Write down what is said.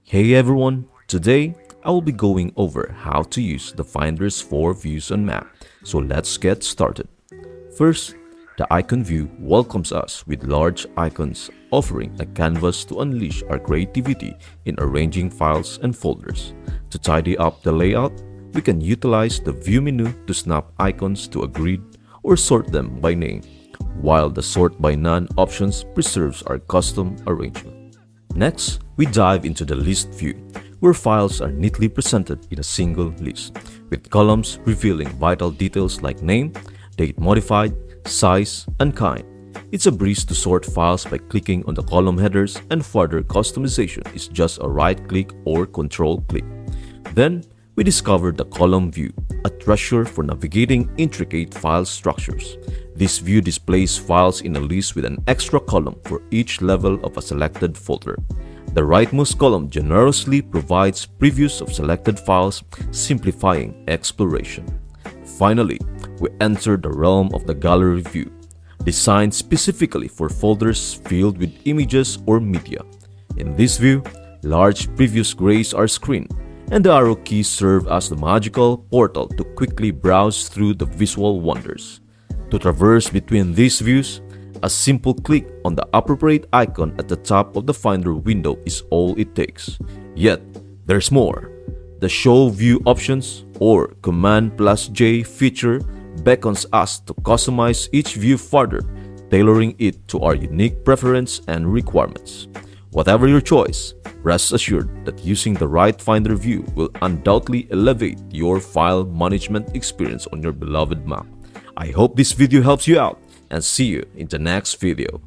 Hey everyone, today I will be going over how to use the Finder's 4 views on map, so let's get started. First, the icon view welcomes us with large icons offering a canvas to unleash our creativity in arranging files and folders. To tidy up the layout, we can utilize the view menu to snap icons to a grid or sort them by name, while the sort by none options preserves our custom arrangement. Next, we dive into the list view, where files are neatly presented in a single list, with columns revealing vital details like name, date modified, size, and kind. It's a breeze to sort files by clicking on the column headers, and further customization is just a right-click or control-click. Then, we discovered the column view, a treasure for navigating intricate file structures. This view displays files in a list with an extra column for each level of a selected folder. The rightmost column generously provides previews of selected files, simplifying exploration. Finally, we enter the realm of the gallery view, designed specifically for folders filled with images or media. In this view, large previews grace our screen, and the arrow keys serve as the magical portal to quickly browse through the visual wonders. To traverse between these views, a simple click on the appropriate icon at the top of the Finder window is all it takes. Yet, there's more. The Show View Options or Command+J feature beckons us to customize each view further, tailoring it to our unique preference and requirements. Whatever your choice, rest assured that using the right Finder view will undoubtedly elevate your file management experience on your beloved Mac. I hope this video helps you out, and see you in the next video.